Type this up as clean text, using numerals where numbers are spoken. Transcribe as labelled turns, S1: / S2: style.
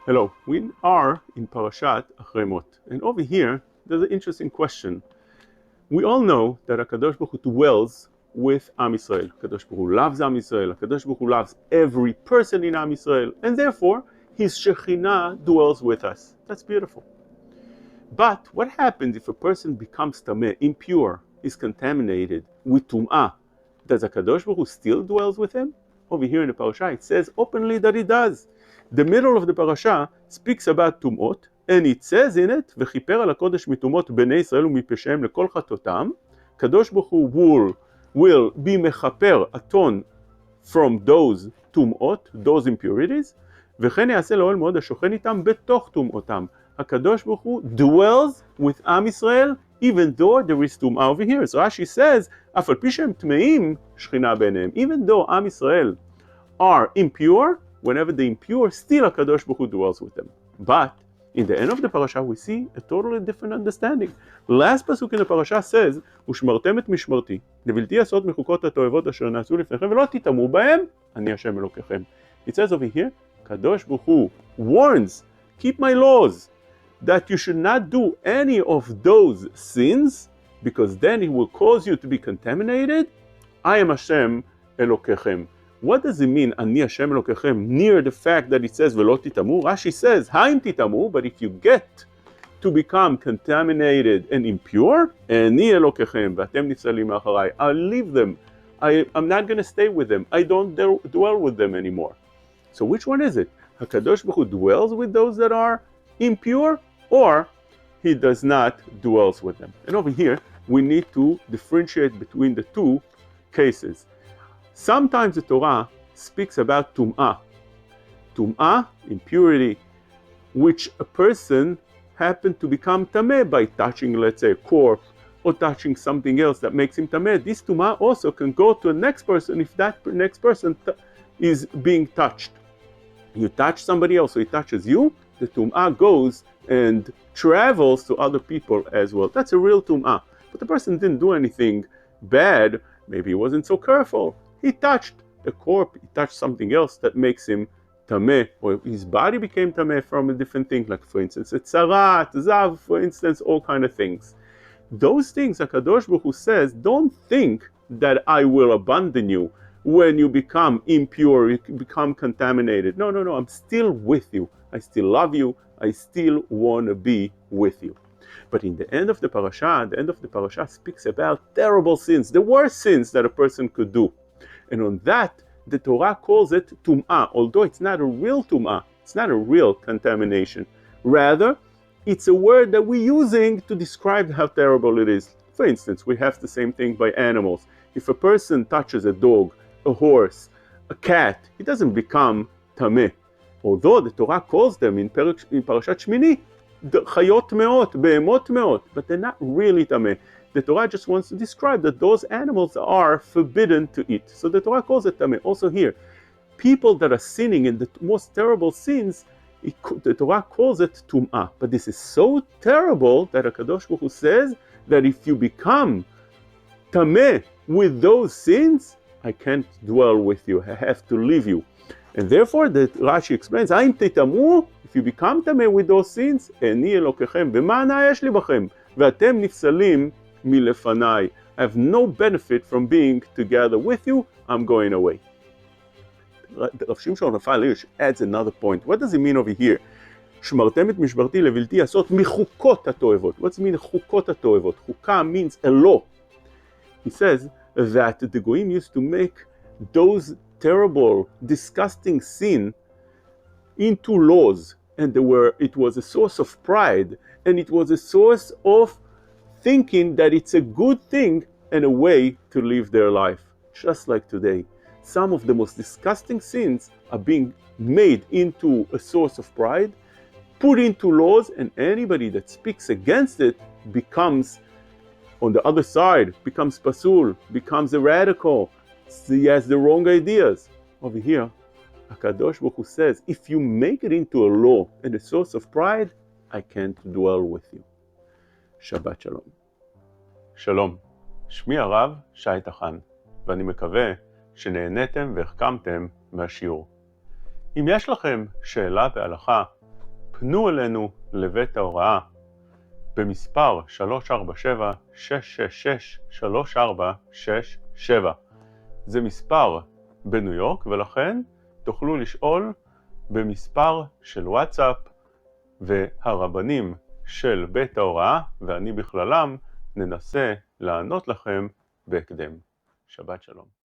S1: Hello, we are in Parashat Achrei, and over here there's an interesting question. We all know that HaKadosh Baruch Hu dwells with Am Yisrael. HaKadosh Baruch Hu loves Am Yisrael. HaKadosh Baruch Hu loves every person in Am Yisrael, and therefore His Shekhinah dwells with us. That's beautiful. But what happens if a person becomes tameh, impure, is contaminated with tum'ah? Does HaKadosh Baruch Hu still dwells with him? Over here in the parasha it says openly that he does. The middle of the parasha speaks about tum'ot, and it says in it, "V'chiper al hakodesh mitumot bnei Yisrael u'mipeshem lekol chatotam." Kadosh Baruch Hu will be mechaper, atone from those tum'ot, those impurities. וכן יעשה לאוהל מועד השוכן איתם בתוך טומאותם. הקדוש ברוך הוא dwells with עם ישראל, even though there is טומאה over here. So Rashi says, אף על פי שהם טמאים, שכינה ביניהם. Even though עם ישראל are impure, whenever they impure, still הקדוש ברוך הוא dwells with them. But in the end of the parasha we see a totally different understanding. Last pasuk in the parasha says, ושמרתם את משמרתי, לבלתי לעשות מחוקות התועבות אשר נעשו לפניכם, ולא תטמאו בהם, אני השם אלוקיכם. It says over here, Kadosh Baruch Hu warns, keep my laws, that you should not do any of those sins, because then it will cause you to be contaminated. I am Hashem Elokechem. What does it mean, Ani Hashem Elokechem, near the fact that it says, Velo titamu? Rashi says, Haim titamu, but if you get to become contaminated and impure, Ani Elokechem, Vatem nitzalim Achrei, I'll leave them. I'm not going to stay with them. I don't dwell with them anymore. So which one is it? HaKadosh Baruch Hu dwells with those that are impure, or He does not dwells with them? And over here, we need to differentiate between the two cases. Sometimes the Torah speaks about tum'ah. Tum'ah, impurity, which a person happened to become tameh by touching, let's say, a corpse, or touching something else that makes him tameh. This tum'ah also can go to the next person if that next person is being touched. You touch somebody else, so he touches you, the tum'ah goes and travels to other people as well. That's a real tum'ah. But the person didn't do anything bad, maybe he wasn't so careful. He touched a corpse, he touched something else that makes him tameh, or his body became tameh from a different thing, like for instance, a tzarat, zav, for instance, all kind of things. Those things, HaKadosh Baruch Hu says, don't think that I will abandon you when you become impure, you become contaminated. No, I'm still with you. I still love you. I still want to be with you. But in the end of the parasha speaks about terrible sins, the worst sins that a person could do. And on that, the Torah calls it tum'ah, although it's not a real tum'ah, it's not a real contamination. Rather, it's a word that we're using to describe how terrible it is. For instance, we have the same thing by animals. If a person touches a dog, a horse, a cat, it doesn't become tameh. Although the Torah calls them in Parashat Shmini, chayot meot, behemot meot, but they're not really tameh. The Torah just wants to describe that those animals are forbidden to eat. So the Torah calls it tameh. Also here, people that are sinning in the most terrible sins, the Torah calls it tum'ah. But this is so terrible that HaKadosh Baruch Hu says that if you become tameh with those sins, I can't dwell with you, I have to leave you. And therefore, the Rashi explains, Haim titamu, if you become tameh with those sins, Ani Elokechem, v'ma ana yesh li bachem, v'atem nifsalim milefanai. I have no benefit from being together with you, I'm going away. Rav Shimshon Raphael Hirsch adds another point. What does it mean over here? שמרתם את משמרתי לבלתי לעשות מחוקות התועבות. What's it mean, חוקות התועבות? חוקה means a law. He says that the Goyim used to make those terrible, disgusting sin into laws, and it was a source of pride, and it was a source of thinking that it's a good thing and a way to live their life. Just like today, some of the most disgusting sins are being made into a source of pride, put into laws, and anybody that speaks against it becomes, on the other side, becomes pasul, becomes a radical. He has the wrong ideas. Over here, HaKadosh Baruch Hu says, if you make it into a law and a source of pride, I can't dwell with you. Shabbat Shalom. שלום, שמי הרב שי תחן, ואני מקווה שנהניתם והחכמתם מהשיעור. אם יש לכם שאלה בהלכה פנו אלינו לבית ההוראה במספר 347-666-3467. זה מספר בניו יורק, ולכן תוכלו לשאול במספר של וואטסאפ, והרבנים של בית ההוראה, ואני בכללם, ננסה לענות לכם בהקדם. שבת שלום.